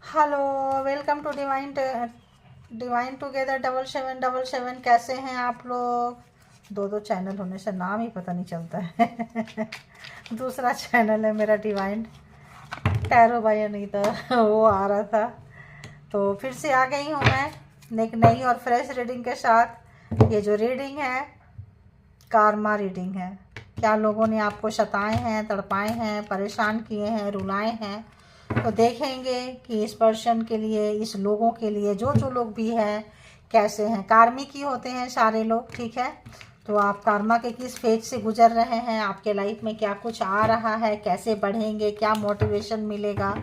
Hello, welcome to divine together 7777। कैसे हैं आप लोग? दो दो चैनल होने से नाम ही पता नहीं चलता है। दूसरा चैनल है मेरा डिवाइन टैरो बाय अनीता। वो आ रहा था तो फिर से आ गई हूँ मैं एक नई और फ्रेश रीडिंग के साथ। ये जो रीडिंग है कार्मा रीडिंग है। क्या लोगों ने आपको सताए हैं, तड़पाए हैं, परेशान किए हैं, रुलाए हैं, तो देखेंगे कि इस पर्सन के लिए, इस लोगों के लिए, जो जो लोग भी हैं कैसे हैं। कार्मिक ही होते हैं सारे लोग, ठीक है। तो आप कार्मा के किस फेज से गुजर रहे हैं, आपके लाइफ में क्या कुछ आ रहा है, कैसे बढ़ेंगे, क्या मोटिवेशन मिलेगा।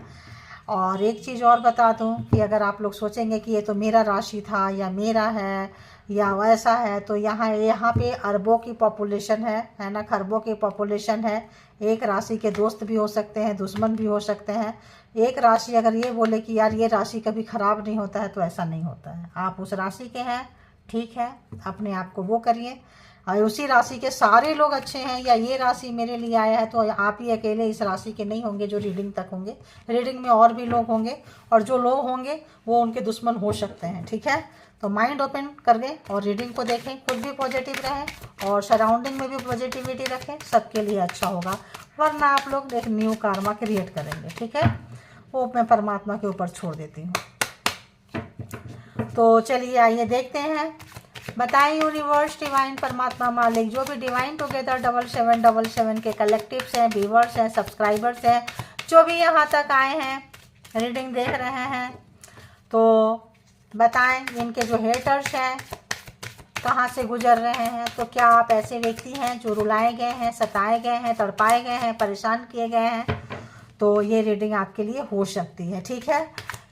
और एक चीज़ और बता दूं कि अगर आप लोग सोचेंगे कि ये तो मेरा राशि था या मेरा है या वैसा है, तो यहाँ यहाँ पे अरबों की पॉपुलेशन है ना, खरबों की पॉपुलेशन है। एक राशि के दोस्त भी हो सकते हैं, दुश्मन भी हो सकते हैं। एक राशि अगर ये बोले कि यार ये राशि कभी ख़राब नहीं होता है, तो ऐसा नहीं होता है। आप उस राशि के हैं, ठीक है, अपने आप को वो करिए। और उसी राशि के सारे लोग अच्छे हैं या ये राशि मेरे लिए आया है, तो आप ही अकेले इस राशि के नहीं होंगे जो रीडिंग तक होंगे। रीडिंग में और भी लोग होंगे, और जो लोग होंगे वो उनके दुश्मन हो सकते हैं, ठीक है। तो माइंड ओपन कर दें और रीडिंग को देखें, खुद भी पॉजिटिव रहें और सराउंडिंग में भी पॉजिटिविटी रखें, सबके लिए अच्छा होगा। वरना आप लोग एक न्यू कार्मा क्रिएट करेंगे, ठीक है। वो मैं परमात्मा के ऊपर छोड़ देती हूँ। तो चलिए आइए देखते हैं। बताएं यूनिवर्स, डिवाइन, परमात्मा, मालिक, जो भी डिवाइन टुगेदर 7777 के कलेक्टिव्स हैं, व्यूवर्स हैं, सब्सक्राइबर्स हैं, जो भी यहाँ तक आए हैं, रीडिंग देख रहे हैं, तो बताएं इनके जो हेटर्स हैं कहाँ से गुजर रहे हैं। तो क्या आप ऐसे व्यक्ति हैं जो रुलाए गए हैं, सताए गए हैं, तड़पाए गए हैं, परेशान किए गए हैं, तो ये रीडिंग आपके लिए हो सकती है, ठीक है।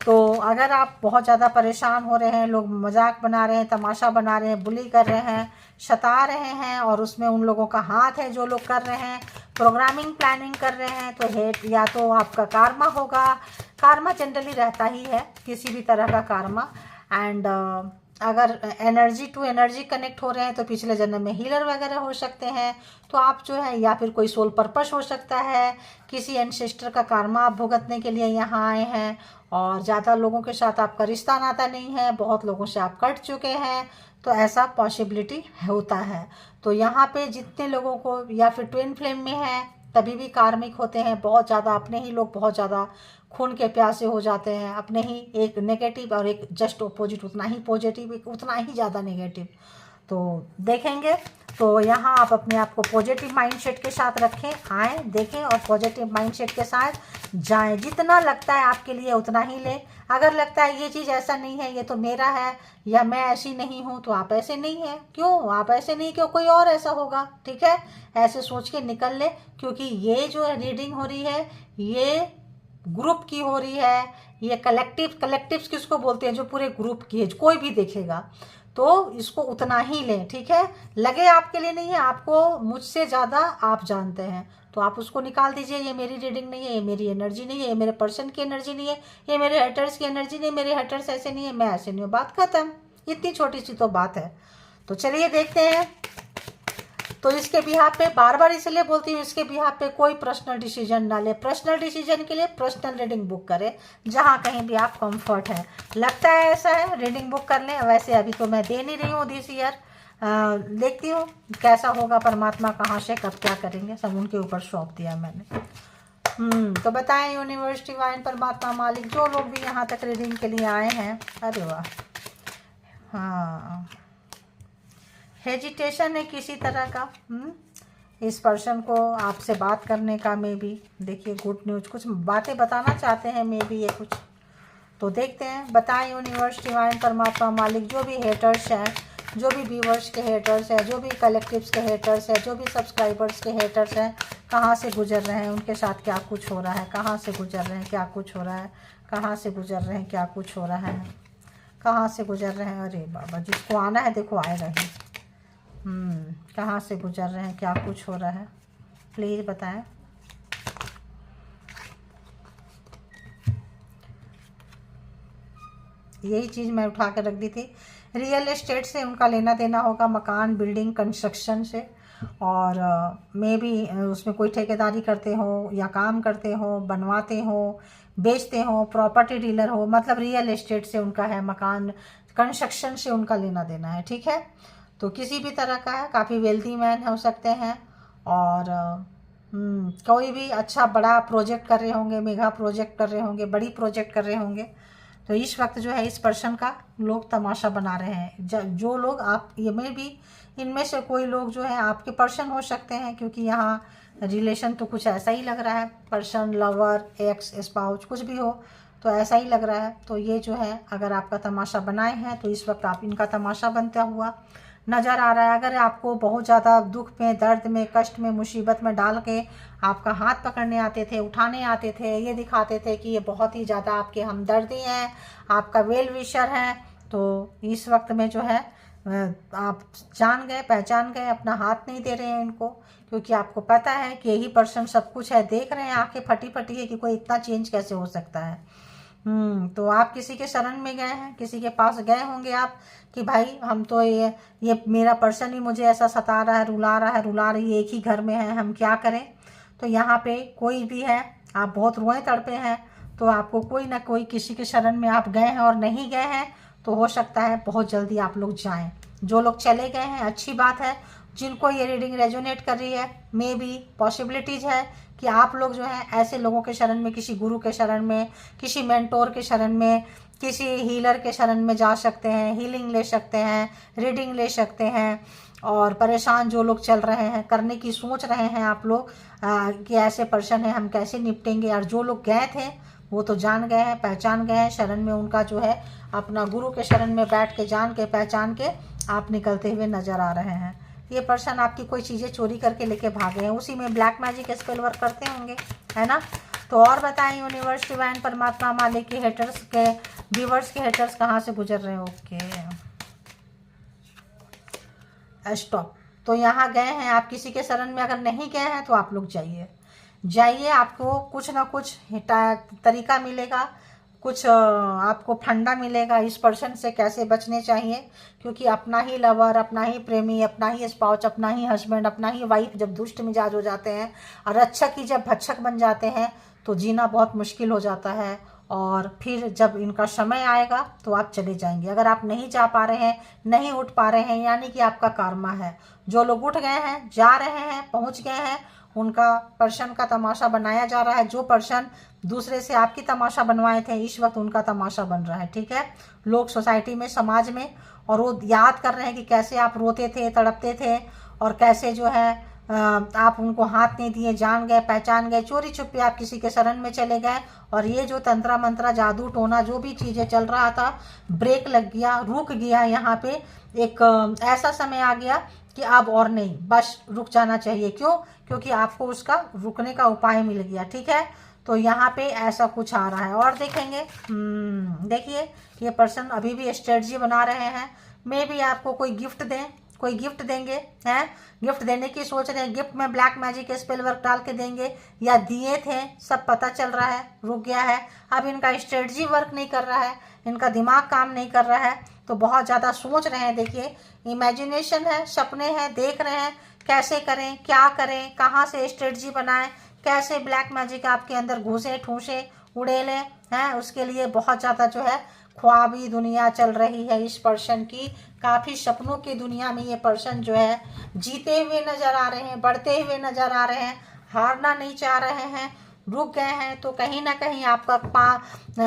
तो अगर आप बहुत ज़्यादा परेशान हो रहे हैं, लोग मजाक बना रहे हैं, तमाशा बना रहे हैं, बुली कर रहे हैं, सता रहे हैं, और उसमें उन लोगों का हाथ है जो लोग कर रहे हैं, प्रोग्रामिंग प्लानिंग कर रहे हैं, तो हेट या तो आपका कार्मा होगा। कार्मा जनरली रहता ही है, किसी भी तरह का कार्मा। एंड अगर एनर्जी टू एनर्जी कनेक्ट हो रहे हैं तो पिछले जन्म में हीलर वगैरह हो सकते हैं। तो आप जो है, या फिर कोई सोल पर्पस हो सकता है, किसी एंसेस्टर का कार्मा आप भुगतने के लिए यहाँ आए हैं। और ज़्यादा लोगों के साथ आपका रिश्ता नाता नहीं है, बहुत लोगों से आप कट चुके हैं, तो ऐसा पॉसिबिलिटी होता है। तो यहाँ पे जितने लोगों को, या फिर ट्विन फ्लेम में है तभी भी कार्मिक होते हैं। बहुत ज़्यादा अपने ही लोग बहुत ज़्यादा खून के प्यासे हो जाते हैं, अपने ही एक नेगेटिव और एक जस्ट अपोजिट, उतना ही पॉजिटिव, उतना ही ज़्यादा नेगेटिव। तो देखेंगे। तो यहाँ आप अपने आप को पॉजिटिव माइंडसेट के साथ रखें, आएँ, देखें और पॉजिटिव माइंडसेट के साथ जाएं। जितना लगता है आपके लिए उतना ही लें। अगर लगता है ये चीज़ ऐसा नहीं है, ये तो मेरा है, या मैं ऐसी नहीं हूँ, तो आप ऐसे नहीं हैं। क्यों आप ऐसे नहीं, क्यों कोई और ऐसा होगा, ठीक है। ऐसे सोच के निकल ले, क्योंकि ये जो रीडिंग हो रही है ये ग्रुप की हो रही है। ये कलेक्टिव्स किसको बोलते हैं, जो पूरे ग्रुप की है, कोई भी देखेगा तो इसको उतना ही लें, ठीक है। लगे आपके लिए नहीं है, आपको मुझसे ज़्यादा आप जानते हैं, तो आप उसको निकाल दीजिए। ये मेरी रीडिंग नहीं है, ये मेरी एनर्जी नहीं है, ये मेरे पर्सन की एनर्जी नहीं है, ये मेरे हेटर्स की एनर्जी नहीं है, मेरे हेटर्स ऐसे नहीं है, मैं ऐसे नहीं हूँ, बात खत्म। इतनी छोटी सी तो बात है। तो चलिए देखते हैं। तो इसके बिहाफ पे बार बार इसलिए बोलती हूँ, इसके बिहाफ पे कोई पर्सनल डिसीजन ना ले। पर्सनल डिसीजन के लिए पर्सनल रीडिंग बुक करें, जहाँ कहीं भी आप कंफर्ट है, लगता है ऐसा है, रीडिंग बुक कर लें। वैसे अभी तो मैं दे नहीं रही हूँ दिस ईयर, देखती हूँ कैसा होगा, परमात्मा कहाँ से कब क्या करेंगे, सब उनके ऊपर सौंप दिया मैंने। तो बताएं यूनिवर्स, डिवाइन, परमात्मा, मालिक, जो लोग भी यहाँ तक रीडिंग के लिए आए हैं। अरे वाह, हाँ, हेजिटेशन है किसी तरह का। इस पर्सन को आपसे बात करने का, मे बी, देखिए गुड न्यूज़, कुछ बातें बताना चाहते हैं, मे बी ये कुछ। तो देखते हैं। बताएं यूनिवर्स, डिवाइन, परमात्मा, मालिक, जो भी हेटर्स हैं, जो भी व्यूवर्स के हेटर्स हैं, जो भी कलेक्टिव्स के हेटर्स हैं, जो भी सब्सक्राइबर्स के हेटर्स हैं, कहाँ से गुजर रहे हैं, उनके साथ क्या कुछ हो रहा है, कहाँ से गुजर रहे हैं, क्या कुछ हो रहा है, कहाँ से गुजर रहे हैं, क्या कुछ हो रहा है, कहाँ से गुजर रहे हैं। अरे बाबा, जिसको आना है देखो आएगा ही। कहाँ से गुजर रहे हैं, क्या कुछ हो रहा है, प्लीज़ बताएं। यही चीज़ मैं उठा कर रख दी थी। रियल एस्टेट से उनका लेना देना होगा, मकान, बिल्डिंग, कंस्ट्रक्शन से। और मे भी उसमें कोई ठेकेदारी करते हो या काम करते हो, बनवाते हो, बेचते हो, प्रॉपर्टी डीलर हो, मतलब रियल एस्टेट से उनका है, मकान कंस्ट्रक्शन से उनका लेना देना है, ठीक है। तो किसी भी तरह का है, काफ़ी वेल्दी मैन हो सकते हैं। और कोई भी अच्छा बड़ा प्रोजेक्ट कर रहे होंगे, मेगा प्रोजेक्ट कर रहे होंगे, बड़ी प्रोजेक्ट कर रहे होंगे। तो इस वक्त जो है इस पर्सन का लोग तमाशा बना रहे हैं। जो लोग आप ये में भी इनमें से कोई लोग जो है आपके पर्सन हो सकते हैं, क्योंकि यहाँ रिलेशन तो कुछ ऐसा ही लग रहा है, पर्सन, लवर, एक्स, स्पाउस, कुछ भी हो तो ऐसा ही लग रहा है। तो ये जो है अगर आपका तमाशा बनाए हैं तो इस वक्त आप इनका तमाशा बनता हुआ नज़र आ रहा है। अगर आपको बहुत ज़्यादा दुख में, दर्द में, कष्ट में, मुसीबत में डाल के आपका हाथ पकड़ने आते थे, उठाने आते थे, ये दिखाते थे कि ये बहुत ही ज़्यादा आपके हमदर्दी हैं, आपका वेल विशर है, तो इस वक्त में जो है आप जान गए, पहचान गए, अपना हाथ नहीं दे रहे हैं इनको, क्योंकि आपको पता है कि यही पर्सन सब कुछ है। देख रहे हैं आंखें फटी फटी है कि कोई इतना चेंज कैसे हो सकता है। तो आप किसी के शरण में गए हैं, किसी के पास गए होंगे आप कि भाई हम तो ये मेरा पर्सन ही मुझे ऐसा सता रहा है, रुला रही है, एक ही घर में है, हम क्या करें। तो यहाँ पे कोई भी है, आप बहुत रोए तड़पे हैं, तो आपको कोई ना कोई किसी के शरण में आप गए हैं, और नहीं गए हैं तो हो सकता है बहुत जल्दी आप लोग जाएं। जो लोग चले गए हैं अच्छी बात है, जिनको ये रीडिंग रेजोनेट कर रही है, मे बी पॉसिबिलिटीज़ है कि आप लोग जो है ऐसे लोगों के शरण में, किसी गुरु के शरण में, किसी मेंटोर के शरण में, किसी हीलर के शरण में जा सकते हैं, हीलिंग ले सकते हैं, रीडिंग ले सकते हैं। और परेशान जो लोग चल रहे हैं, करने की सोच रहे हैं आप लोग कि ऐसे पर्सन है, हम कैसे निपटेंगे। और जो लोग गए थे वो तो जान गए हैं, पहचान गए हैं, शरण में उनका जो है अपना गुरु के शरण में बैठ के जान के पहचान के आप निकलते हुए नज़र आ रहे हैं। ये पर्सन आपकी कोई चीज़ें चोरी करके लेके भागे हैं, उसी में ब्लैक मैजिक स्पेल वर्क करते होंगे, है ना। तो और बताएं यूनिवर्स, डिवाइन, परमात्मा, मालिक के हेटर्स के, व्यूवर्स के हेटर्स कहाँ से गुजर रहे हैं। Okay, stop. तो यहाँ गए हैं आप किसी के शरण में, अगर नहीं गए हैं तो आप लोग जाइए, आपको कुछ ना कुछ तरीका मिलेगा, कुछ आपको फंडा मिलेगा इस पर्सन से कैसे बचने चाहिए। क्योंकि अपना ही लवर, अपना ही प्रेमी, अपना ही स्पाउस, अपना ही हस्बैंड, अपना ही वाइफ जब दुष्ट मिजाज हो जाते हैं और रक्षक ही जब भक्षक बन जाते हैं तो जीना बहुत मुश्किल हो जाता है। और फिर जब इनका समय आएगा तो आप चले जाएंगे। अगर आप नहीं जा पा रहे हैं, नहीं उठ पा रहे हैं, यानी कि आपका कर्मा है। जो लोग उठ गए हैं, जा रहे हैं, पहुंच गए हैं, उनका पर्सन का तमाशा बनाया जा रहा है। जो पर्सन दूसरे से आपकी तमाशा बनवाए थे, इस वक्त उनका तमाशा बन रहा है, ठीक है। लोग सोसाइटी में, समाज में, और वो याद कर रहे हैं कि कैसे आप रोते थे, तड़पते थे, और कैसे जो है आप उनको हाथ नहीं दिए, जान गए, पहचान गए, चोरी छुपे आप किसी के शरण में चले गए। और ये जो तंत्रा मंत्रा, जादू टोना, जो भी चीज़ें चल रहा था, ब्रेक लग गया, रुक गया। यहाँ पे एक ऐसा समय आ गया कि अब और नहीं, बस रुक जाना चाहिए। क्यों? क्योंकि आपको उसका रुकने का उपाय मिल गया, ठीक है। तो यहाँ पे ऐसा कुछ आ रहा है। और देखेंगे, देखिए ये पर्सन अभी भी स्ट्रेटजी बना रहे हैं। मे भी आपको कोई गिफ्ट दें, कोई गिफ्ट देंगे, हैं, गिफ्ट देने की सोच रहे हैं। गिफ्ट में ब्लैक मैजिक स्पेल वर्क डाल के देंगे, या दिए थे, सब पता चल रहा है, रुक गया है। अब इनका स्ट्रेटजी वर्क नहीं कर रहा है, इनका दिमाग काम नहीं कर रहा है, तो बहुत ज़्यादा सोच रहे हैं। देखिए इमेजिनेशन है, सपने हैं, देख रहे हैं कैसे करें, क्या करें, कहाँ से स्ट्रेटजी बनाएं, कैसे ब्लैक मैजिक आपके अंदर घुसे, ठूसे, उड़ेले हैं। उसके लिए बहुत ज़्यादा जो है ख्वाबी दुनिया चल रही है इस पर्सन की। काफ़ी सपनों की दुनिया में ये पर्सन जो है जीते हुए नज़र आ रहे हैं, बढ़ते हुए नज़र आ रहे हैं, हारना नहीं चाह रहे हैं। रुक गए हैं तो कहीं ना कहीं आपका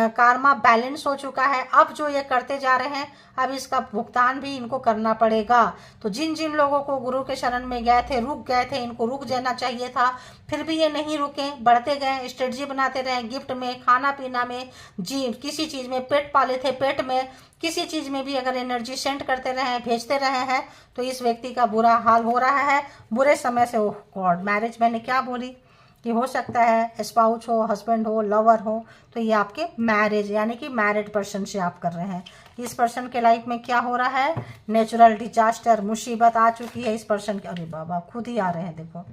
कार्मा बैलेंस हो चुका है। अब जो ये करते जा रहे हैं, अब इसका भुगतान भी इनको करना पड़ेगा। तो जिन जिन लोगों को गुरु के शरण में गए थे, रुक गए थे, इनको रुक जाना चाहिए था, फिर भी ये नहीं रुके, बढ़ते गए, स्ट्रेटजी बनाते रहे। गिफ्ट में, खाना पीना में, जी किसी चीज़ में, पेट पाले थे, पेट में किसी चीज़ में भी अगर एनर्जी सेंड करते रहे, भेजते रहे हैं, तो इस व्यक्ति का बुरा हाल हो रहा है। बुरे समय से, ओह गॉड, मैरिज मैंने क्या बोली कि हो सकता है स्पाउस हो, हस्बैंड हो, लवर हो, तो ये आपके मैरिज यानी कि मैरिड पर्सन से आप कर रहे हैं। इस पर्सन के लाइफ में क्या हो रहा है, नेचुरल डिजास्टर, मुसीबत आ चुकी है इस पर्सन के। अरे बाबा, खुद ही आ रहे हैं, देखो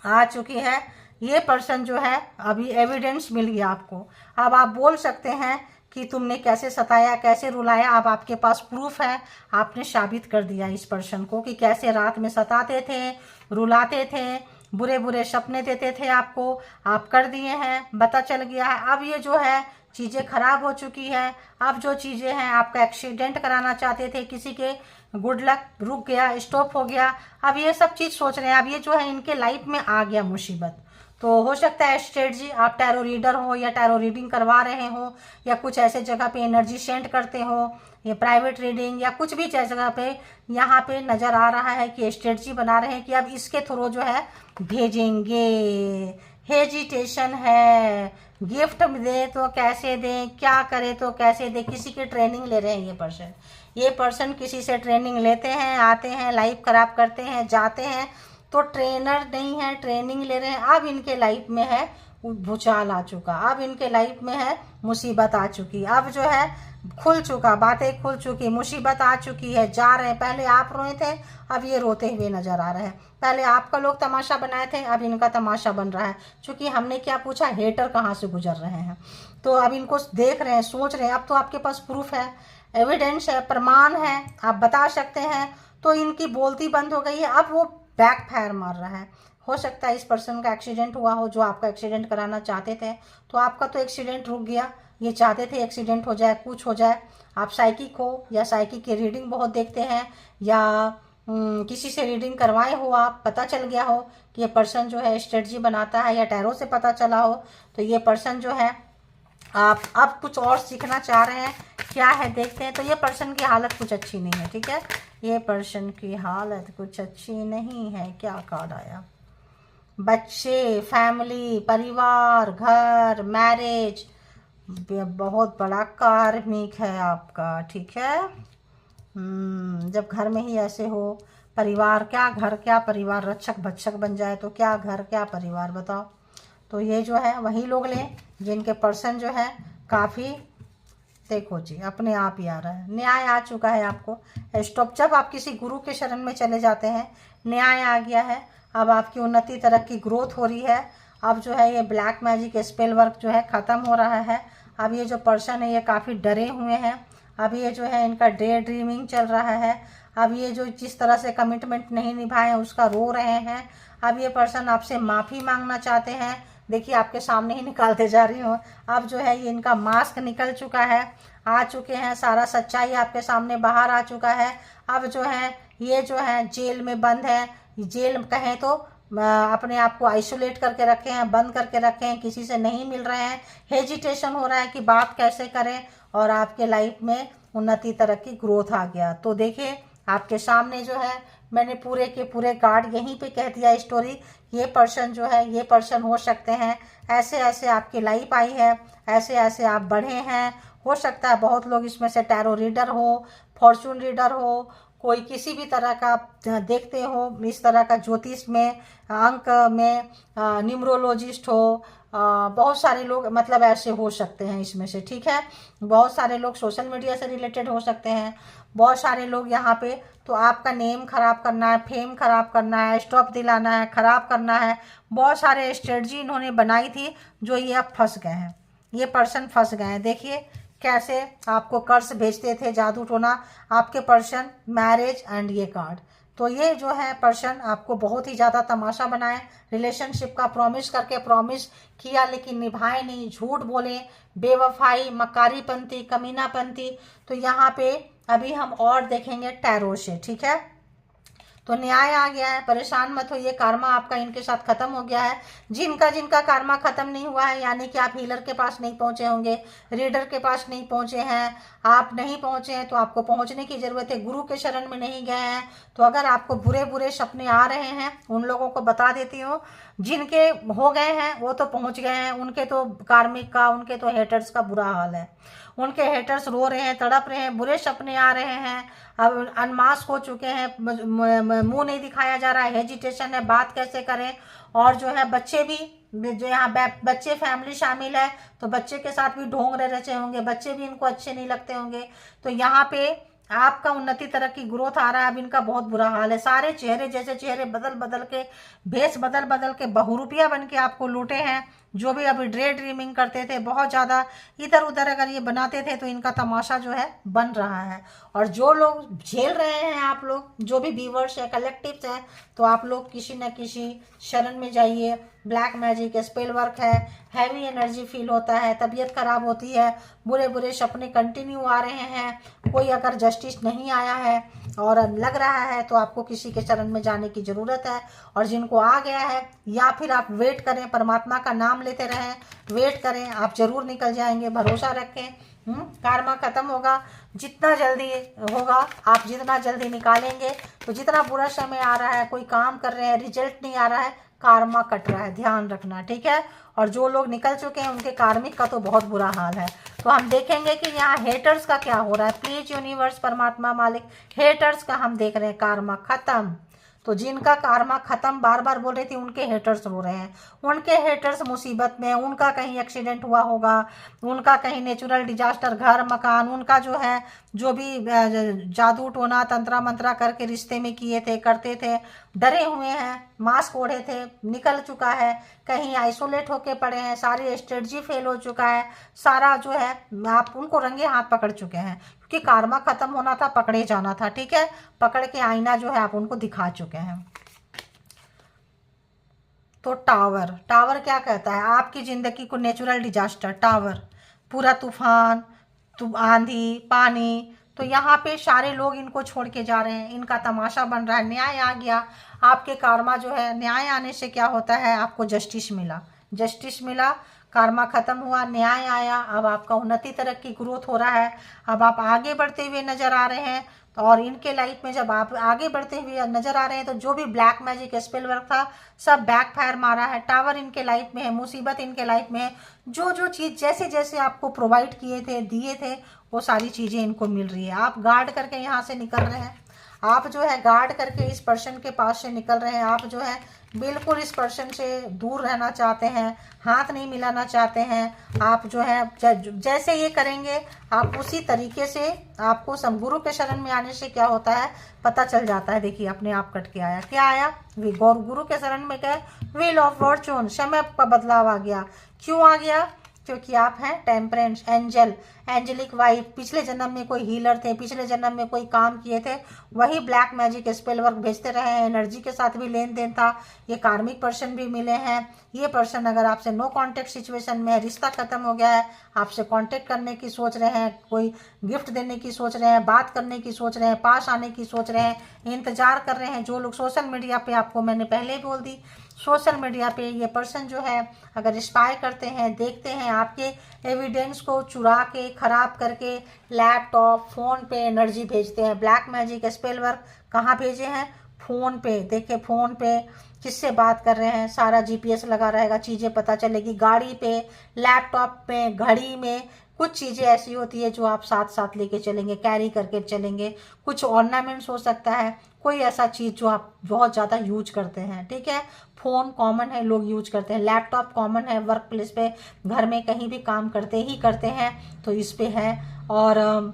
आ चुकी है। ये पर्सन जो है, अभी एविडेंस मिल गया आपको। अब आप बोल सकते हैं कि तुमने कैसे सताया, कैसे रुलाया। अब आपके पास प्रूफ है, आपने साबित कर दिया इस पर्सन को कि कैसे रात में सताते थे, रुलाते थे, बुरे बुरे सपने देते थे आपको, आप कर दिए हैं, पता चल गया है। अब ये जो है चीज़ें खराब हो चुकी है। अब जो चीज़ें हैं, आपका एक्सीडेंट कराना चाहते थे, किसी के गुड लक रुक गया, स्टॉप हो गया। अब ये सब चीज़ सोच रहे हैं। अब ये जो है इनके लाइफ में आ गया मुसीबत। तो हो सकता है स्टेट जी आप टैरो रीडर हो या टैरो रीडिंग करवा रहे हो या कुछ ऐसे जगह पे एनर्जी सेंड करते हो, ये प्राइवेट रीडिंग या कुछ भी जगह पे यहाँ पे नज़र आ रहा है कि स्टेट जी बना रहे हैं कि अब इसके थ्रू जो है भेजेंगे। हेजिटेशन है, गिफ्ट दे तो कैसे दें, क्या करे तो कैसे दे, किसी की ट्रेनिंग ले रहे हैं ये पर्सन किसी से ट्रेनिंग लेते हैं, आते हैं, लाइफ खराब करते हैं, जाते हैं। तो ट्रेनर नहीं है, ट्रेनिंग ले रहे हैं। अब इनके लाइफ में है भूचाल आ चुका, अब इनके लाइफ में है मुसीबत आ चुकी, अब जो है खुल चुका, बातें खुल चुकी, मुसीबत आ चुकी है, जा रहे हैं। पहले आप रोए थे, अब ये रोते हुए नजर आ रहे हैं। पहले आपका लोग तमाशा बनाए थे, अब इनका तमाशा बन रहा है। क्योंकि हमने क्या पूछा, हेटर कहाँ से गुजर रहे हैं, तो अब इनको देख रहे हैं, सोच रहे हैं। अब तो आपके पास प्रूफ है, एविडेंस है, प्रमाण है, आप बता सकते हैं। तो इनकी बोलती बंद हो गई है, अब वो बैक फायर मार रहा है। हो सकता है इस पर्सन का एक्सीडेंट हुआ हो, जो आपका एक्सीडेंट कराना चाहते थे। तो आपका तो एक्सीडेंट रुक गया, ये चाहते थे एक्सीडेंट हो जाए, कुछ हो जाए। आप साइकिक हो या साइकिक की रीडिंग बहुत देखते हैं, या किसी से रीडिंग करवाए हो, आप पता चल गया हो कि ये पर्सन जो है स्ट्रेटजी बनाता है, या टैरो से पता चला हो। तो ये पर्सन जो है आप अब कुछ और सीखना चाह रहे हैं, क्या है देखते हैं। तो ये पर्सन की हालत कुछ अच्छी नहीं है, ठीक है, ये पर्सन की हालत कुछ अच्छी नहीं है। क्या कार्ड आया, बच्चे, फैमिली, परिवार, घर, मैरिज, बहुत बड़ा कार्मिक है आपका, ठीक है। जब घर में ही ऐसे हो, परिवार क्या घर क्या परिवार, रक्षक भक्षक बन जाए तो क्या घर क्या परिवार, बताओ। तो ये जो है वही लोग लें जिनके पर्सन जो है काफ़ी, देखो जी अपने आप ही आ रहा है, न्याय आ चुका है आपको। स्टॉप, जब आप किसी गुरु के शरण में चले जाते हैं, न्याय आ गया है। अब आपकी उन्नति, तरक्की, ग्रोथ हो रही है। अब जो है ये ब्लैक मैजिक स्पेल वर्क जो है ख़त्म हो रहा है। अब ये जो पर्सन है ये काफ़ी डरे हुए हैं। अब ये जो है इनका डे ड्रीमिंग चल रहा है। अब ये जो जिस तरह से कमिटमेंट नहीं निभाए उसका रो रहे हैं। अब ये पर्सन आपसे माफ़ी मांगना चाहते हैं। देखिए आपके सामने ही निकालते जा रही हूँ। अब जो है ये इनका मास्क निकल चुका है, आ चुके हैं, सारा सच्चाई आपके सामने बाहर आ चुका है। अब जो है ये जो है जेल में बंद है, जेल कहें तो अपने आप को आइसोलेट करके रखे हैं, बंद करके रखे हैं, किसी से नहीं मिल रहे हैं। हेजिटेशन हो रहा है कि बात कैसे करें, और आपके लाइफ में उन्नति, तरक्की, ग्रोथ आ गया। तो देखिए आपके सामने जो है मैंने पूरे के पूरे कार्ड यहीं पे कह दिया स्टोरी। ये पर्सन जो है, ये पर्सन हो सकते हैं, ऐसे ऐसे आपकी लाइफ आई है, ऐसे ऐसे आप बढ़े हैं। हो सकता है बहुत लोग इसमें से टैरो रीडर हो, फॉर्चून रीडर हो, कोई किसी भी तरह का देखते हो, इस तरह का ज्योतिष में, अंक में, न्यूमरोलॉजिस्ट हो, बहुत सारे लोग मतलब ऐसे हो सकते हैं इसमें से, ठीक है। बहुत सारे लोग सोशल मीडिया से रिलेटेड हो सकते हैं, बहुत सारे लोग यहाँ पे। तो आपका नेम खराब करना है, फेम खराब करना है, स्टॉप दिलाना है, खराब करना है, बहुत सारे स्ट्रेटजी इन्होंने बनाई थी जो ये अब फंस गए हैं, ये पर्सन फंस गए हैं। देखिए कैसे आपको कर्ज भेजते थे, जादू टोना, आपके पर्सन, मैरिज एंड ये कार्ड। तो ये जो है पर्सन आपको बहुत ही ज़्यादा तमाशा बनाए, रिलेशनशिप का प्रॉमिस करके प्रॉमिस किया लेकिन निभाए नहीं, झूठ बोले, बेवफाई, मकारीपंती, कमीनापंती। तो यहाँ पे अभी हम और देखेंगे टैरो से, ठीक है। तो न्याय आ गया है, परेशान मत होइए, कार्मा आपका इनके साथ खत्म हो गया है। जिनका जिनका कार्मा खत्म नहीं हुआ है, यानी कि आप हीलर के पास नहीं पहुंचे होंगे, रीडर के पास नहीं पहुंचे हैं, आप नहीं पहुंचे हैं तो आपको पहुंचने की जरूरत है। गुरु के शरण में नहीं गए हैं तो अगर आपको बुरे बुरे सपने आ रहे हैं, उन लोगों को बता देती हूँ, जिनके हो गए हैं वो तो पहुंच गए हैं, उनके तो कार्मिक का, उनके तो हेटर्स का बुरा हाल है। उनके हेटर्स रो रहे हैं, तड़प रहे हैं, बुरे सपने आ रहे हैं, अब अनमास्क हो चुके हैं, मुंह नहीं दिखाया जा रहा है, हेजिटेशन है, बात कैसे करें। और जो है बच्चे भी, जो यहाँ बच्चे फैमिली शामिल है तो बच्चे के साथ भी ढोंग रचे होंगे, बच्चे भी इनको अच्छे नहीं लगते होंगे। तो यहाँ पे आपका उन्नति, तरक्की, ग्रोथ आ रहा है। अब इनका बहुत बुरा हाल है, सारे चेहरे जैसे चेहरे बदल बदल के, भेष बदल बदल के बहुरूपिया बन के आपको लूटे हैं। जो भी अभी डे ड्रीमिंग करते थे, बहुत ज़्यादा इधर उधर अगर ये बनाते थे, तो इनका तमाशा जो है बन रहा है। और जो लोग झेल रहे हैं, आप लोग जो भी व्यूअर्स है, कलेक्टिव्स हैं, तो आप लोग किसी न किसी शरण में जाइए। ब्लैक मैजिक, स्पेल वर्क है, हैवी एनर्जी फील होता है, तबीयत खराब होती है, बुरे बुरे सपने कंटिन्यू आ रहे हैं, कोई अगर जस्टिस नहीं आया है और लग रहा है, तो आपको किसी के शरण में जाने की ज़रूरत है। और जिनको आ गया है, या फिर आप वेट करें, परमात्मा का नाम लेते रहें, वेट करें, आप जरूर निकल जाएंगे, भरोसा रखें। कार्मा खत्म होगा, जितना जल्दी होगा, आप जितना जल्दी निकालेंगे। तो जितना बुरा समय आ रहा है, कोई काम कर रहे हैं, रिजल्ट नहीं आ रहा है, कार्मा कट रहा है, ध्यान रखना, ठीक है। और जो लोग निकल चुके हैं, उनके कार्मिक का तो बहुत बुरा हाल है। तो हम देखेंगे कि यहाँ हेटर्स का क्या हो रहा है। प्लीज यूनिवर्स, परमात्मा, मालिक, हेटर्स का हम देख रहे हैं कार्मा खत्म। तो जिनका कार्मा खत्म, बार बार बोल रही थी, उनके हेटर्स रो रहे हैं, उनके हेटर्स मुसीबत में, उनका कहीं एक्सीडेंट हुआ होगा, उनका कहीं नेचुरल डिजास्टर, घर मकान, उनका जो है, जो भी जादू टोना तंत्रा मंत्रा करके रिश्ते में किए थे, करते थे, डरे हुए हैं, मास्क ओढ़े थे, निकल चुका है, कहीं आइसोलेट होके पड़े हैं, सारी स्ट्रेटजी फेल हो चुका है, सारा जो है आप उनको रंगे हाथ पकड़ चुके हैं, क्योंकि कार्मा खत्म होना था, पकड़े जाना था, ठीक है। पकड़ के आईना जो है आप उनको दिखा चुके हैं। तो टावर, टावर क्या कहता है, आपकी जिंदगी को नेचुरल डिजास्टर, टावर, पूरा तूफान, आंधी, पानी, तो यहाँ पे सारे लोग इनको छोड़ के जा रहे हैं, इनका तमाशा बन रहा है। न्याय आ गया, आपके कार्मा जो है, न्याय आने से क्या होता है, आपको जस्टिस मिला, जस्टिस मिला, कार्मा खत्म हुआ, न्याय आया, अब आपका उन्नति, तरक्की, ग्रोथ हो रहा है, अब आप आगे बढ़ते हुए नजर आ रहे हैं। और इनके लाइफ में जब आप आगे बढ़ते हुए नजर आ रहे हैं, तो जो भी ब्लैक मैजिक स्पेल वर्क था, सब बैक फायर मारा है। टावर इनके लाइफ में है, मुसीबत इनके लाइफ में है, जो जो चीज़ जैसे जैसे आपको प्रोवाइड किए थे, दिए थे, वो सारी चीज़ें इनको मिल रही है। आप गार्ड करके यहाँ से निकल रहे हैं, आप जो है गार्ड करके इस पर्सन के पास से निकल रहे हैं, आप जो है बिल्कुल इस पर्सन से दूर रहना चाहते हैं, हाथ नहीं मिलाना चाहते हैं। आप जो है जैसे ये करेंगे, आप उसी तरीके से, आपको गुरु के शरण में आने से क्या होता है पता चल जाता है। देखिए अपने आप कट के आया, क्या आया, गुरु के शरण में क्या, व्हील ऑफ फॉर्चून, समय का बदलाव आ गया। क्यों आ गया, क्योंकि आप हैं टेम्परेंस, एंजल, एंजेलिक वाइफ, पिछले जन्म में कोई हीलर थे, पिछले जन्म में कोई काम किए थे, वही ब्लैक मैजिक स्पेल वर्क भेजते रहे हैं, एनर्जी के साथ भी लेन देन था। ये कार्मिक पर्सन भी मिले हैं। ये पर्सन अगर आपसे नो कांटेक्ट सिचुएशन में है, रिश्ता खत्म हो गया है, आपसे कांटेक्ट करने की सोच रहे हैं, कोई गिफ्ट देने की सोच रहे हैं, बात करने की सोच रहे हैं, पास आने की सोच रहे हैं, इंतजार कर रहे हैं। जो लोग सोशल मीडिया पे, आपको मैंने पहले ही बोल दी, सोशल मीडिया पे ये पर्सन जो है अगर स्पाई करते हैं, देखते हैं, आपके एविडेंस को चुरा के, खराब करके, लैपटॉप, फ़ोन पे एनर्जी भेजते हैं। ब्लैक मैजिक स्पेल वर्क कहाँ भेजे हैं, फ़ोन पे। देखिए फ़ोन पे किससे बात कर रहे हैं, सारा जीपीएस लगा रहेगा, चीज़ें पता चलेगी। गाड़ी पे, लैपटॉप पे, घड़ी में, कुछ चीज़ें ऐसी होती है जो आप साथ साथ लेके चलेंगे, कैरी करके चलेंगे। कुछ ऑर्नामेंट्स हो सकता है, कोई ऐसा चीज़ जो आप बहुत ज़्यादा यूज करते हैं, ठीक है। फ़ोन कॉमन है, लोग यूज करते हैं। लैपटॉप कॉमन है, वर्क प्लेस पे, घर में कहीं भी काम करते ही करते हैं, तो इस पे है। और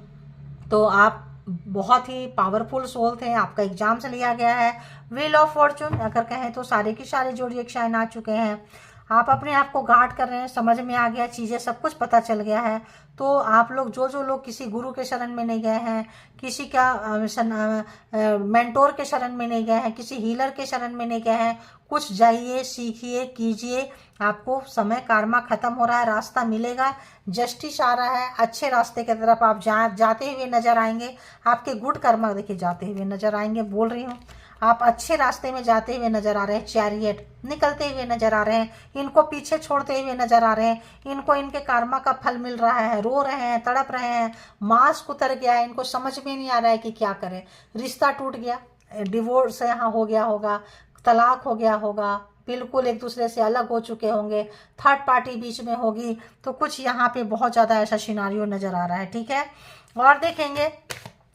तो आप बहुत ही पावरफुल सोल थे, आपका एग्जाम से लिया गया है। व्हील ऑफ फॉर्चून अगर कहें तो सारे की सारे जोड़िए शाइन आ चुके हैं। आप अपने आप को गार्ड कर रहे हैं, समझ में आ गया, चीज़ें सब कुछ पता चल गया है। तो आप लोग जो लोग किसी गुरु के शरण में नहीं गए हैं, किसी का मेंटोर के शरण में नहीं गए हैं, किसी हीलर के शरण में नहीं गए हैं, कुछ जाइए, सीखिए, कीजिए। आपको समय, कार्मा खत्म हो रहा है, रास्ता मिलेगा, जस्टिस आ रहा है, अच्छे रास्ते की तरफ आप जाते हुए नजर आएंगे। आपके गुड कर्मा देखिए जाते हुए नजर आएंगे, बोल रही हूँ, आप अच्छे रास्ते में जाते हुए नजर आ रहे हैं। चैरियट निकलते हुए नजर आ रहे हैं, इनको पीछे छोड़ते हुए नजर आ रहे हैं, इनको इनके कर्मा का फल मिल रहा है, रो रहे हैं, तड़प रहे हैं, मास्क उतर गया है, इनको समझ में नहीं आ रहा है कि क्या करें। रिश्ता टूट गया, डिवोर्स यहाँ हो गया होगा, तलाक हो गया होगा, बिल्कुल एक दूसरे से अलग हो चुके होंगे, थर्ड पार्टी बीच में होगी, तो कुछ यहाँ पे बहुत ज़्यादा ऐसा सिनारियो नज़र आ रहा है, ठीक है। और देखेंगे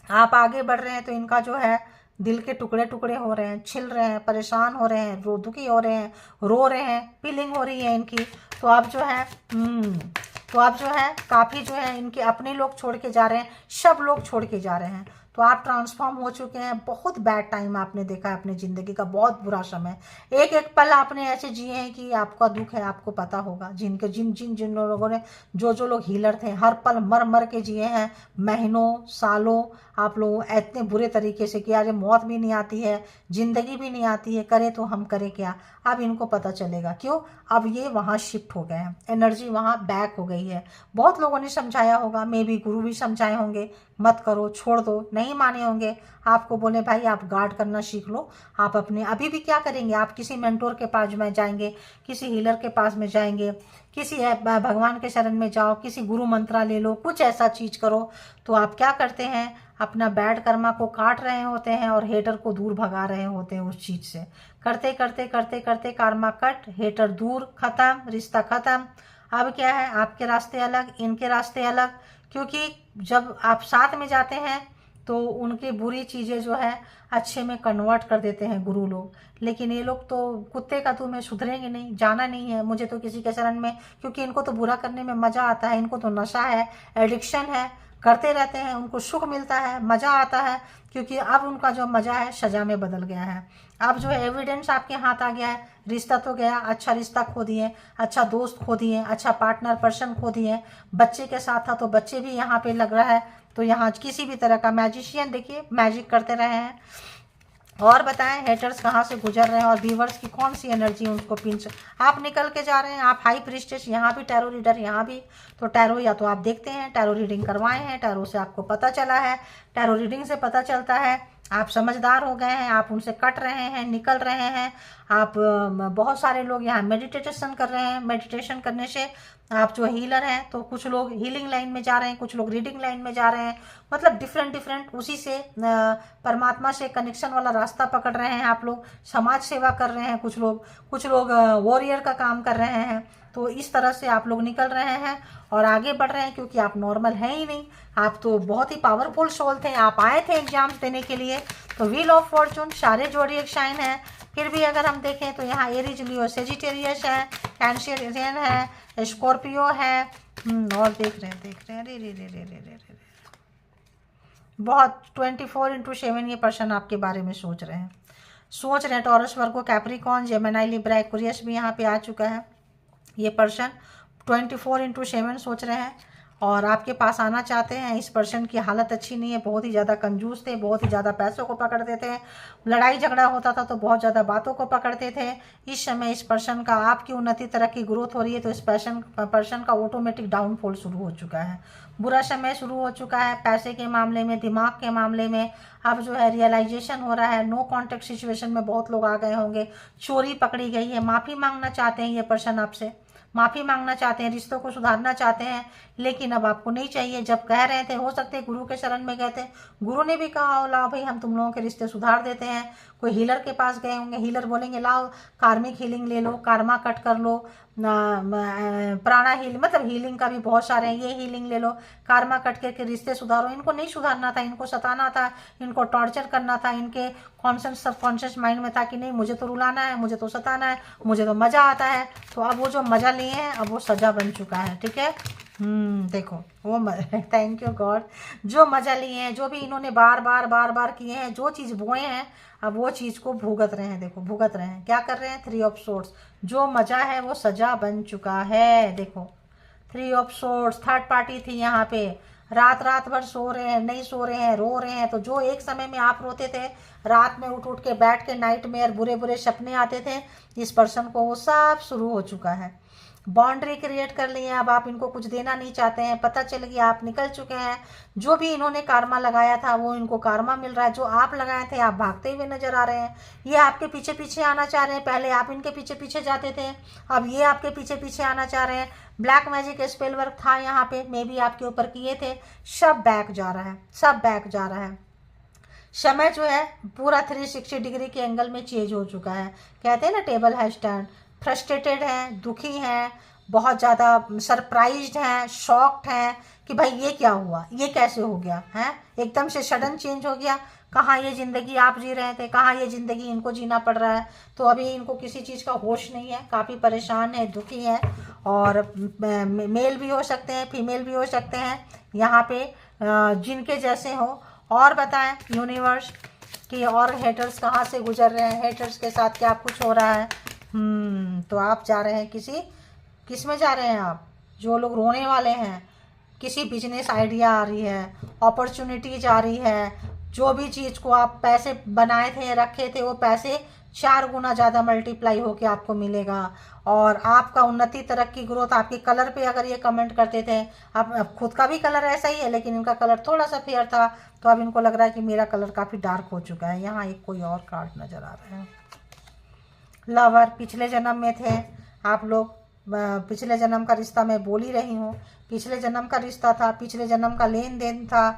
आप आगे बढ़ रहे हैं तो इनका जो है दिल के टुकड़े टुकड़े हो रहे हैं, छिल रहे हैं, परेशान हो रहे हैं, दुखी हो रहे हैं, रो रहे हैं, फीलिंग हो रही है इनकी। तो आप जो है काफ़ी जो है इनके अपने लोग छोड़ के जा रहे हैं, सब लोग छोड़ के जा रहे हैं। तो आप ट्रांसफॉर्म हो चुके हैं। बहुत बैड टाइम आपने देखा है अपनी ज़िंदगी का, बहुत बुरा समय। एक एक पल आपने ऐसे जिए हैं कि आपका दुख है, आपको पता होगा। जिनके जिन जिन जिन लोगों ने, जो लोग हीलर थे, हर पल मर मर के जिए हैं, महीनों सालों आप लोग इतने बुरे तरीके से किया। आज मौत भी नहीं आती है, ज़िंदगी भी नहीं आती है, करे तो हम करें क्या। अब इनको पता चलेगा क्यों, अब ये वहाँ शिफ्ट हो गए हैं, एनर्जी वहाँ बैक हो गई है। बहुत लोगों ने समझाया होगा, मे भी गुरु भी समझाए होंगे, मत करो, छोड़ दो, नहीं माने होंगे। आपको बोले भाई आप गार्ड करना सीख लो। आप अपने अभी भी क्या करेंगे, आप किसी मेंटोर के पास में जाएंगे, किसी हीलर के पास में जाएंगे, किसी भगवान के शरण में जाओ, किसी गुरु मंत्रा ले लो, कुछ ऐसा चीज़ करो। तो आप क्या करते हैं, अपना बैड कर्मा को काट रहे होते हैं और हेटर को दूर भगा रहे होते हैं उस चीज़ से। करते करते करते करते कर्मा कट, हेटर दूर, खत्म, रिश्ता खत्म। अब क्या है, आपके रास्ते अलग, इनके रास्ते अलग। क्योंकि जब आप साथ में जाते हैं तो उनकी बुरी चीज़ें जो है अच्छे में कन्वर्ट कर देते हैं गुरु लोग। लेकिन ये लोग तो कुत्ते का तुम्हें सुधरेंगे नहीं, जाना नहीं है मुझे तो किसी के शरण में, क्योंकि इनको तो बुरा करने में मज़ा आता है। इनको तो नशा है, एडिक्शन है, करते रहते हैं, उनको सुख मिलता है, मज़ा आता है। क्योंकि अब उनका जो मज़ा है सजा में बदल गया है। अब जो है एविडेंस आपके हाथ आ गया है, रिश्ता तो गया, अच्छा रिश्ता खो दिए, अच्छा दोस्त खो दिए, अच्छा पार्टनर पर्सन खो दिए। बच्चे के साथ था तो बच्चे भी यहाँ पे लग रहा है। तो यहाँ किसी भी तरह का मैजिशियन देखिए मैजिक करते रहे हैं। और बताएं हेटर्स कहाँ से गुजर रहे हैं और व्यूवर्स की कौन सी एनर्जी उनको पिंच। आप निकल के जा रहे हैं, आप हाई प्रीस्टेस, यहाँ भी टैरो रीडर, यहाँ भी। तो टैरो या तो आप देखते हैं, टैरो रीडिंग करवाए हैं, टैरो से आपको पता चला है, टैरो रीडिंग से पता चलता है आप समझदार हो गए हैं, आप उनसे कट रहे हैं, निकल रहे हैं। आप बहुत सारे लोग यहाँ मेडिटेशन कर रहे हैं, मेडिटेशन करने से आप जो हीलर हैं तो कुछ लोग हीलिंग लाइन में जा रहे हैं, कुछ लोग रीडिंग लाइन में जा रहे हैं। मतलब डिफरेंट डिफरेंट उसी से परमात्मा से कनेक्शन वाला रास्ता पकड़ रहे हैं। आप लोग समाज सेवा कर रहे हैं, कुछ लोग वॉरियर का काम कर रहे हैं। तो इस तरह से आप लोग निकल रहे हैं और आगे बढ़ रहे हैं, क्योंकि आप नॉर्मल हैं ही नहीं। आप तो बहुत ही पावरफुल सोल थे, आप आए थे एग्जाम्स देने के लिए। तो व्हील ऑफ फॉर्चून सारे जोड़िए साइन है। फिर भी अगर हम देखें तो यहाँ एरीज, लियो, सेजिटेरियस है, कैंसरियन है, स्कॉर्पियो है। और देख रहे हैं रे रे रे रे रे रे रे बहुत 24/7 ये पर्सन आपके बारे में सोच रहे हैं। टॉरस, वर्गो, कैप्रिकॉर्न, जेमिनी, लिब्रा, एक्वेरियस भी यहाँ पे आ चुका है। ये पर्सन 24/7 सोच रहे हैं और आपके पास आना चाहते हैं। इस पर्सन की हालत अच्छी नहीं है, बहुत ही ज़्यादा कंजूस थे, बहुत ही ज़्यादा पैसों को पकड़ते थे, लड़ाई झगड़ा होता था तो बहुत ज़्यादा बातों को पकड़ते थे। इस समय इस पर्सन का आपकी उन्नति तरक्की ग्रोथ हो रही है, तो इस पर्सन का ऑटोमेटिक डाउनफॉल शुरू हो चुका है, बुरा समय शुरू हो चुका है। पैसे के मामले में, दिमाग के मामले में अब जो है रियलाइजेशन हो रहा है। नो कॉन्टेक्ट सिचुएशन में बहुत लोग आ गए होंगे, चोरी पकड़ी गई है। माफ़ी मांगना चाहते हैं ये पर्सन आपसे, माफ़ी मांगना चाहते हैं, रिश्तों को सुधारना चाहते हैं, लेकिन अब आपको नहीं चाहिए। जब कह रहे थे, हो सकते गुरु के शरण में गए थे, गुरु ने भी कहा हो लाओ भाई हम तुम लोगों के रिश्ते सुधार देते हैं। कोई हीलर के पास गए होंगे, हीलर बोलेंगे लाओ कार्मिक हीलिंग ले लो, कारमा कट कर लो, प्राणा हीलिंग, मतलब हीलिंग का भी बहुत सारे हैं, ये हीलिंग ले लो, कारमा कट करके रिश्ते सुधारो। इनको नहीं सुधारना था, इनको सताना था, इनको टॉर्चर करना था। इनके कॉन्शियस सबकॉन्शियस माइंड में था कि नहीं मुझे तो रुलाना है, मुझे तो सताना है, मुझे तो मज़ा आता है। तो अब वो जो मज़ा लिए हैं अब वो सजा बन चुका है। ठीक है, देखो वो थैंक यू गॉड, जो मजा लिए हैं, जो भी इन्होंने बार बार किए हैं, जो चीज़ बोए हैं, अब वो चीज़ को भुगत रहे हैं। देखो भुगत रहे हैं, क्या कर रहे हैं, 3 ऑफ सोर्ड्स, जो मजा है वो सजा बन चुका है। देखो 3 ऑफ सोर्ड्स, थर्ड पार्टी थी यहाँ पे, रात भर सो रहे हैं, नहीं सो रहे हैं, रो रहे हैं। तो जो एक समय में आप रोते थे, रात में उठ के बैठ के नाइट में बुरे सपने आते थे, इस पर्सन को वो सब शुरू हो चुका है। बाउंड्री क्रिएट कर ली है, अब आप इनको कुछ देना नहीं चाहते हैं, पता चल गया आप निकल चुके हैं। जो भी इन्होंने कारमा लगाया था वो इनको कारमा मिल रहा है, जो आप लगाए थे आप भागते हुए नजर आ रहे हैं। ये आपके पीछे पीछे आना चाह रहे हैं, पहले आप इनके पीछे पीछे जाते थे, अब ये आपके पीछे पीछे आना चाह रहे हैं। ब्लैक मैजिक स्पेल वर्क था यहाँ पे, मे भी आपके ऊपर किए थे, सब बैक जा रहा है, सब बैक जा रहा है। समय जो है पूरा 360 डिग्री के एंगल में चेंज हो चुका है। कहते हैं ना टेबल है स्टैंड। फ्रस्ट्रेटेड हैं, दुखी हैं, बहुत ज़्यादा सरप्राइज्ड हैं, शॉक्ड हैं कि भाई ये क्या हुआ, ये कैसे हो गया है, एकदम से सडन चेंज हो गया। कहाँ ये ज़िंदगी आप जी रहे थे, कहाँ ये ज़िंदगी इनको जीना पड़ रहा है। तो अभी इनको किसी चीज़ का होश नहीं है, काफ़ी परेशान है, दुखी है। और मेल भी हो सकते हैं, फीमेल भी हो सकते हैं यहाँ पे, जिनके जैसे हो और बताएं यूनिवर्स कि और हेटर्स कहाँ से गुजर रहे हैं, हेटर्स के साथ क्या कुछ हो रहा है। तो आप जा रहे हैं किस में जा रहे हैं आप, जो लोग रोने वाले हैं, किसी बिजनेस आइडिया आ रही है, अपॉर्चुनिटीज आ रही है, जो भी चीज़ को आप पैसे बनाए थे रखे थे वो पैसे 4 गुना ज़्यादा मल्टीप्लाई होके आपको मिलेगा। और आपका उन्नति, तरक्की, ग्रोथ, आपके कलर पे अगर ये कमेंट करते थे, आप खुद का भी कलर ऐसा ही है लेकिन इनका कलर थोड़ा सा फेयर था, तो अब इनको लग रहा है कि मेरा कलर काफ़ी डार्क हो चुका है। यहाँ एक कोई और कार्ड नज़र आ रहे हैं। लवर, पिछले जन्म में थे आप लोग, पिछले जन्म का रिश्ता मैं बोल ही रही हूँ, पिछले जन्म का रिश्ता था, पिछले जन्म का लेन देन था।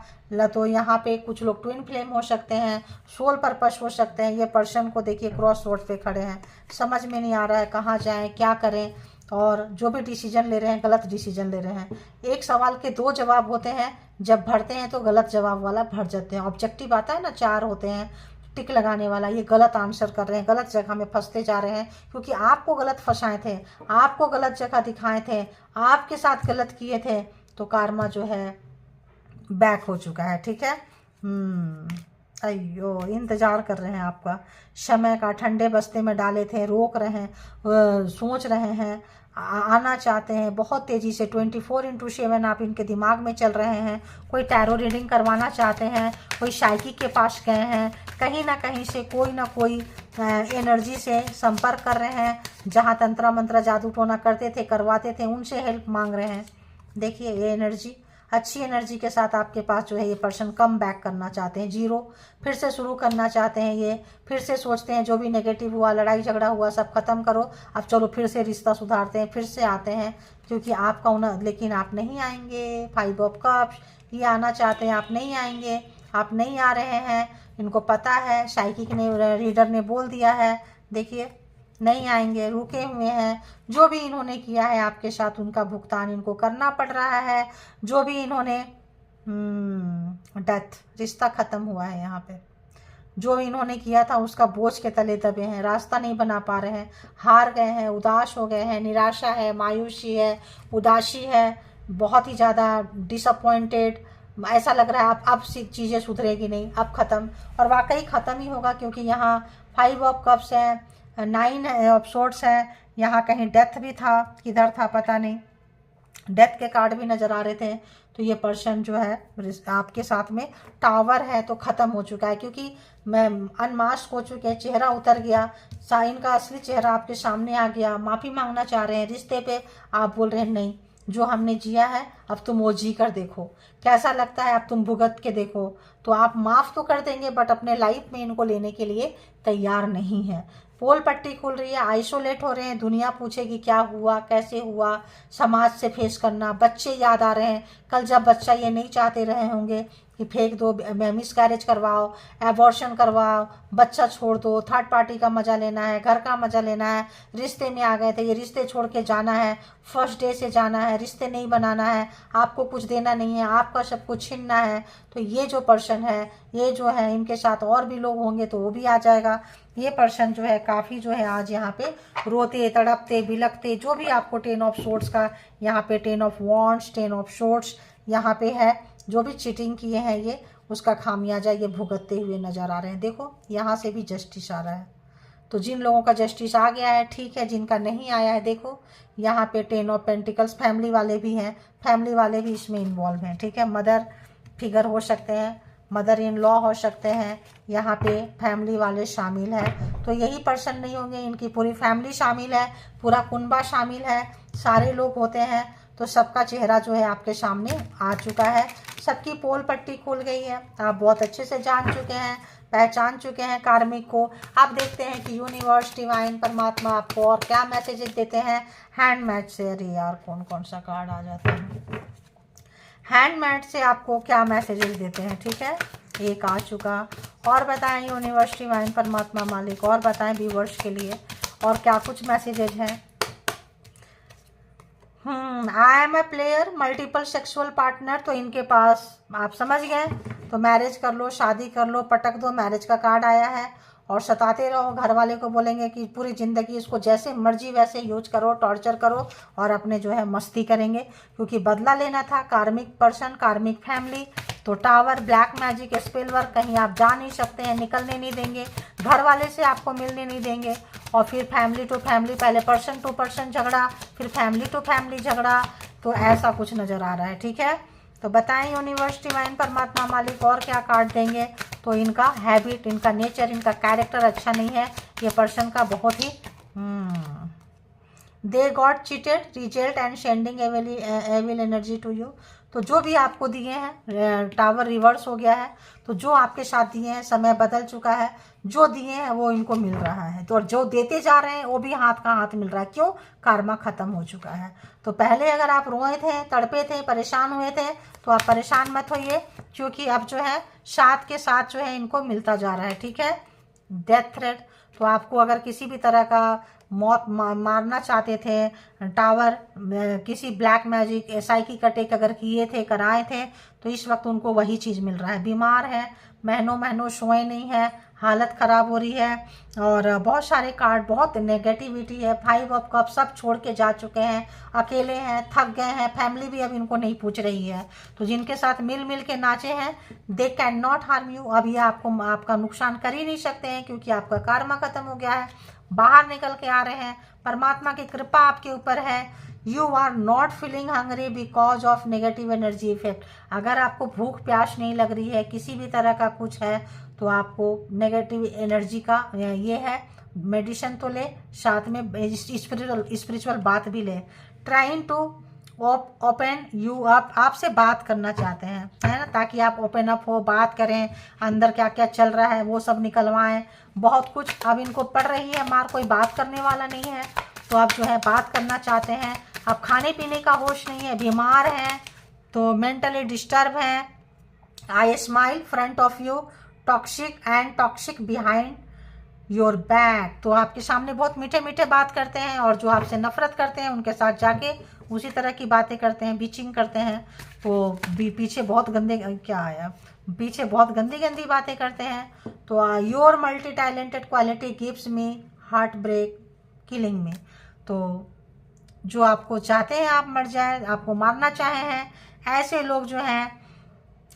तो यहाँ पे कुछ लोग ट्विन फ्लेम हो सकते हैं, सोल पर्पस हो सकते हैं। ये पर्सन को देखिए क्रॉस रोड पे खड़े हैं, समझ में नहीं आ रहा है कहाँ जाएं, क्या करें, और जो भी डिसीजन ले रहे हैं गलत डिसीजन ले रहे हैं। एक सवाल के 2 जवाब होते हैं, जब भरते हैं तो गलत जवाब वाला भर जाते हैं। ऑब्जेक्टिव आता है ना, 4 होते हैं टिक लगाने वाला, ये गलत आंसर कर रहे हैं, गलत जगह में फंसते जा रहे हैं, क्योंकि आपको गलत फंसाए थे, आपको गलत जगह दिखाए थे, आपके साथ गलत किए थे, तो कार्मा जो है बैक हो चुका है। ठीक है, अयो इंतजार कर रहे हैं आपका, समय का ठंडे बस्ते में डाले थे, रोक रहे हैं, सोच रहे हैं, आना चाहते हैं बहुत तेज़ी से। 24/7 आप इनके दिमाग में चल रहे हैं। कोई टैरो रीडिंग करवाना चाहते हैं, कोई साइकिक के पास गए हैं, कहीं ना कहीं से कोई ना कोई एनर्जी से संपर्क कर रहे हैं, जहां तंत्र मंत्र जादू टोना करते थे, करवाते थे, उनसे हेल्प मांग रहे हैं। देखिए ये एनर्जी, अच्छी एनर्जी के साथ आपके पास जो है ये पर्सन कम बैक करना चाहते हैं, 0 फिर से शुरू करना चाहते हैं। ये फिर से सोचते हैं जो भी नेगेटिव हुआ, लड़ाई झगड़ा हुआ, सब खत्म करो, अब चलो फिर से रिश्ता सुधारते हैं, फिर से आते हैं, क्योंकि आपका लेकिन आप नहीं आएंगे। 5 ऑफ कप्स, ये आना चाहते हैं, आप नहीं आएंगे, आप नहीं आ रहे हैं, इनको पता है, साइकिक ने, रीडर ने बोल दिया है। देखिए नहीं आएंगे, रुके हुए हैं। जो भी इन्होंने किया है आपके साथ उनका भुगतान इनको करना पड़ रहा है। जो भी इन्होंने डेथ, रिश्ता खत्म हुआ है यहाँ पे, जो इन्होंने किया था उसका बोझ के तले दबे हैं, रास्ता नहीं बना पा रहे हैं, हार गए हैं, उदास हो गए हैं, निराशा है, मायूसी है, उदासी है, बहुत ही ज़्यादा डिसअपॉइंटेड। ऐसा लग रहा है अब चीज़ें सुधरेगी नहीं, अब ख़त्म, और वाकई ख़त्म ही होगा, क्योंकि यहाँ 5 ऑफ कप्स हैं, 9 ऑफ सोर्ड्स हैं, यहाँ कहीं डेथ भी था, किधर था पता नहीं, डेथ के कार्ड भी नज़र आ रहे थे। तो ये पर्सन जो है आपके साथ में, टावर है तो ख़त्म हो चुका है, क्योंकि मैं अनमास्क हो चुके हैं, चेहरा उतर गया, साइन का असली चेहरा आपके सामने आ गया, माफ़ी मांगना चाह रहे हैं रिश्ते पे, आप बोल रहे हैं नहीं, जो हमने जिया है अब तुम वो जी कर देखो, कैसा लगता है अब तुम भुगत के देखो। तो आप माफ़ तो कर देंगे बट अपने लाइफ में इनको लेने के लिए तैयार नहीं है। पोल पट्टी खुल रही है, आइसोलेट हो रहे हैं, दुनिया पूछेगी क्या हुआ, कैसे हुआ, समाज से फेस करना, बच्चे याद आ रहे हैं। कल जब बच्चा ये नहीं चाहते रहे होंगे कि फेंक दो, मिसकैरेज करवाओ, एबॉर्शन करवाओ, बच्चा छोड़ दो, थर्ड पार्टी का मज़ा लेना है, घर का मज़ा लेना है, रिश्ते में आ गए थे, ये रिश्ते छोड़ के जाना है, फर्स्ट डे से जाना है, रिश्ते नहीं बनाना है, आपको कुछ देना नहीं है, आपका सब कुछ छीनना है। तो ये जो पर्सन है, ये जो है, इनके साथ और भी लोग होंगे तो वो भी आ जाएगा। ये पर्सन जो है काफ़ी जो है आज यहाँ पे रोते, तड़पते, बिलखते, जो भी आपको 10 ऑफ सोर्ड्स का यहाँ पे 10 ऑफ वॉन्ड्स, 10 ऑफ सोर्ड्स यहाँ पे है, जो भी चीटिंग किए हैं ये, उसका खामियाजा ये भुगतते हुए नज़र आ रहे हैं। देखो यहाँ से भी जस्टिस आ रहा है, तो जिन लोगों का जस्टिस आ गया है ठीक है, जिनका नहीं आया है देखो यहाँ पे 10 ऑफ पेंटिकल्स, फैमिली वाले भी हैं, फैमिली वाले भी इसमें इन्वॉल्व हैं। ठीक है, मदर फिगर हो सकते हैं, मदर इन लॉ हो सकते हैं, यहाँ पे फैमिली वाले शामिल हैं। तो यही पर्सन नहीं होंगे, इनकी पूरी फैमिली शामिल है, पूरा कुनबा शामिल है, सारे लोग होते हैं। तो सबका चेहरा जो है आपके सामने आ चुका है, सबकी पोल पट्टी खुल गई है, आप बहुत अच्छे से जान चुके हैं, पहचान चुके हैं कार्मिक को। आप देखते हैं कि यूनिवर्स, डिवाइन, परमात्मा आपको और क्या मैसेजेस देते हैं। हैंडमेड से, अरे यार कौन कौन सा कार्ड आ जाता है, हैंडमेड से आपको क्या मैसेजेस देते हैं। ठीक है, एक आ चुका, और बताएं यूनिवर्स, डिवाइन, परमात्मा, मालिक, और बताएं व्यूअर्स के लिए और क्या कुछ मैसेजेस हैं। I am a player, multiple sexual partner, तो इनके पास आप समझ गए, तो मैरिज कर लो, शादी कर लो, पटक दो, मैरिज का कार्ड आया है, और सताते रहो, घर वाले को बोलेंगे कि पूरी ज़िंदगी इसको जैसे मर्जी वैसे यूज करो, टॉर्चर करो, और अपने जो है मस्ती करेंगे, क्योंकि बदला लेना था। कार्मिक पर्सन, कार्मिक फैमिली, तो tower, black magic, spell work, कहीं आप जा नहीं सकते हैं, निकलने नहीं देंगे, घर वाले से आपको मिलने नहीं देंगे, और फिर फैमिली टू फैमिली, पहले पर्सन टू पर्सन झगड़ा, फिर फैमिली टू फैमिली झगड़ा, तो ऐसा कुछ नज़र आ रहा है। ठीक है, तो बताएं यूनिवर्स डिवाइन परमात्मा मालिक और क्या कार्ड देंगे। तो इनका हैबिट, इनका नेचर, इनका कैरेक्टर अच्छा नहीं है, ये पर्सन का बहुत ही they got cheated, result and sending evil energy to you. तो जो भी आपको दिए हैं, टावर रिवर्स हो गया है, तो जो आपके साथ दिए हैं, समय बदल चुका है, जो दिए हैं वो इनको मिल रहा है, तो जो देते जा रहे हैं वो भी हाथ का हाथ मिल रहा है। क्यों? कार्मा खत्म हो चुका है। तो पहले अगर आप रोए थे, तड़पे थे, परेशान हुए थे, तो आप परेशान मत होइए, क्योंकि अब जो है साथ के साथ जो है इनको मिलता जा रहा है। ठीक है, डेथ थ्रेट, तो आपको अगर किसी भी तरह का मौत मारना चाहते थे, टावर, किसी ब्लैक मैजिक, साइकिक अटैक अगर किए थे, कराए थे, तो इस वक्त उनको वही चीज़ मिल रहा है। बीमार है, महीनों महीनों सोए नहीं है, हालत ख़राब हो रही है, और बहुत सारे कार्ड, बहुत नेगेटिविटी है। 5 ऑफ कप, सब छोड़ के जा चुके हैं, अकेले हैं, थक गए हैं, फैमिली भी अब इनको नहीं पूछ रही है। तो जिनके साथ मिल मिल के नाचे हैं, they can not harm you, अब ये आपको आपका नुकसान कर ही नहीं सकते हैं, क्योंकि आपका कार्मा खत्म हो गया है, बाहर निकल के आ रहे हैं, परमात्मा की कृपा आपके ऊपर है। You are not feeling hungry because of negative energy effect. अगर आपको भूख प्यास नहीं लग रही है, किसी भी तरह का कुछ है, तो आपको नेगेटिव एनर्जी का ये है, मेडिसिन तो ले, साथ में स्पिरिचुअल बात भी ले। Trying to open you up, आपसे बात करना चाहते हैं, है ना, ताकि आप ओपन अप हो, बात करें, अंदर क्या क्या चल रहा है वो सब निकलवाएं। बहुत कुछ अब इनको पड़ रही है मार, कोई बात करने वाला नहीं है, तो आप जो है बात करना चाहते हैं। अब खाने पीने का होश नहीं है, बीमार हैं, तो मेंटली डिस्टर्ब हैं। आई smile front of you, toxic and toxic behind your back. तो आपके सामने बहुत मीठे मीठे बात करते हैं, और जो आपसे नफरत करते हैं उनके साथ जाके उसी तरह की बातें करते हैं, बीचिंग करते हैं। तो पीछे बहुत गंदे, क्या आया, पीछे बहुत गंदी गंदी बातें करते हैं। तो your multi talented quality gives me heart break killing में। तो जो आपको चाहते हैं आप मर जाए, आपको मारना चाहे हैं, ऐसे लोग जो हैं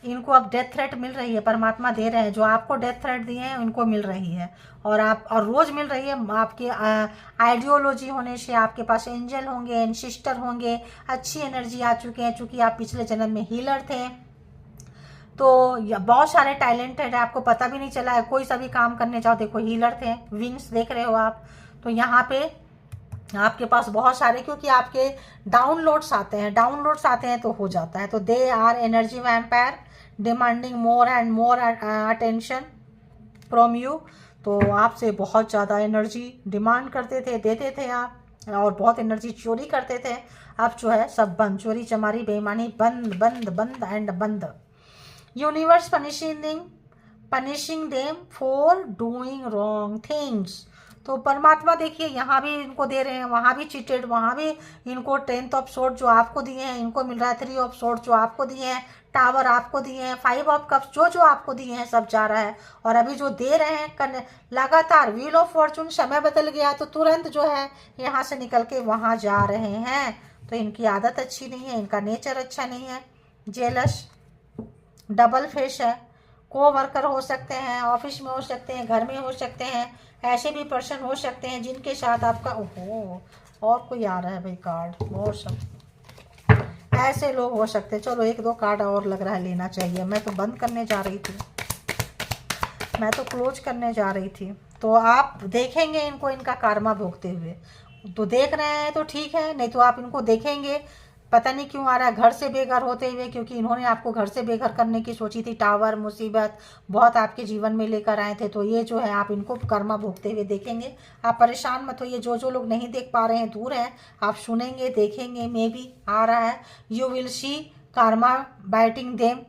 इनको अब डेथ थ्रेट मिल रही है, परमात्मा दे रहे हैं। जो आपको डेथ थ्रेट दिए हैं उनको मिल रही है, और रोज़ मिल रही है। आपके आइडियोलॉजी होने से आपके पास एंजल होंगे, एंसिस्टर होंगे, अच्छी एनर्जी आ चुके हैं, चूँकि आप पिछले जन्म में हीलर थे। तो बहुत सारे टैलेंटेड है, आपको पता भी नहीं चला है, कोई सा भी काम करने जाओ, देखो हीलर थे, विंग्स देख रहे हो आप। तो यहाँ पे आपके पास बहुत सारे, क्योंकि आपके डाउनलोड्स आते हैं तो हो जाता है। तो they are energy vampire demanding more and more attention from you. तो आपसे बहुत ज़्यादा एनर्जी डिमांड करते थे, देते थे आप, और बहुत एनर्जी चोरी करते थे। अब जो है सब बंद, चोरी चमारी बेईमानी बंद बंद बंद एंड बंद। Universe punishing them for doing wrong things. तो परमात्मा देखिए यहाँ भी इनको दे रहे हैं, वहाँ भी चीटेड, वहाँ भी इनको 10th ऑफ सोर्ड जो आपको दिए हैं इनको मिल रहा है, 3 ऑफ सोर्ड जो आपको दिए हैं, टावर आपको दिए हैं, 5 ऑफ कप्स जो आपको दिए हैं सब जा रहा है। और अभी जो दे रहे हैं लगातार, व्हील ऑफ फॉर्चून, समय बदल गया तो तुरंत जो है यहाँ से निकल के वहाँ जा रहे हैं। तो इनकी आदत अच्छी नहीं है, इनका नेचर अच्छा नहीं है। जेलस, डबल फेस है, को वर्कर हो सकते हैं, ऑफिस में हो सकते हैं, घर में हो सकते हैं, ऐसे भी पर्सन हो सकते हैं जिनके साथ आपका, ओहो और कोई आ रहा है भाई कार्ड, और सब ऐसे लोग हो सकते हैं। चलो 1-2 कार्ड और लग रहा है लेना चाहिए, मैं तो बंद करने जा रही थी, मैं तो क्लोज करने जा रही थी। तो आप देखेंगे इनको, इनका कार्मा भोगते हुए, तो देख रहे हैं तो ठीक है, नहीं तो आप इनको देखेंगे, पता नहीं क्यों आ रहा है घर से बेघर होते हुए, क्योंकि इन्होंने आपको घर से बेघर करने की सोची थी। टावर, मुसीबत बहुत आपके जीवन में लेकर आए थे, तो ये जो है आप इनको कर्मा भोगते हुए देखेंगे। आप परेशान मत होइए, जो लोग नहीं देख पा रहे हैं, दूर हैं, आप सुनेंगे, देखेंगे, मे बी आ रहा है। You will see karma biting them.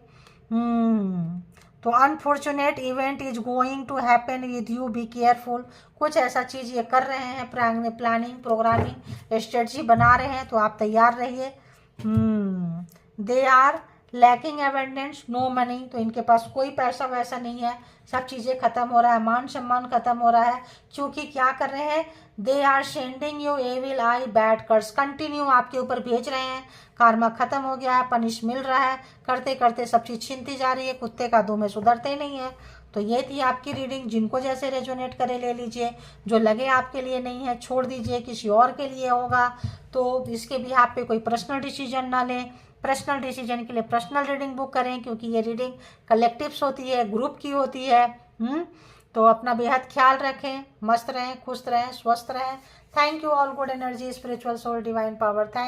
तो unfortunate event is going to happen with you, be careful. कुछ ऐसा चीज़ ये कर रहे हैं, प्लानिंग, प्रोग्रामिंग, स्ट्रेटजी बना रहे हैं, तो आप तैयार रहिए। They are lacking abundance, no money, तो इनके पास कोई पैसा वैसा नहीं है, सब चीज़ें खत्म हो रहा है, मान सम्मान खत्म हो रहा है, क्योंकि क्या कर रहे हैं, they are sending you evil eye bad curse, continue आपके ऊपर भेज रहे हैं, कार्मा खत्म हो गया है, पनिश मिल रहा है, करते करते सब चीज़ छीनती जा रही है, कुत्ते का दो में सुधरते ही नहीं है। तो ये थी आपकी रीडिंग, जिनको जैसे रेजोनेट करे ले लीजिए, जो लगे आपके लिए नहीं है छोड़ दीजिए, किसी और के लिए होगा तो इसके भी आप पे कोई पर्सनल डिसीजन ना लें। पर्सनल डिसीजन के लिए पर्सनल रीडिंग बुक करें, क्योंकि ये रीडिंग कलेक्टिव्स होती है, ग्रुप की होती है। तो अपना बेहद ख्याल रखें, मस्त रहें, खुश रहें, स्वस्थ रहें। Thank you all good energy, spiritual soul, divine power. Thank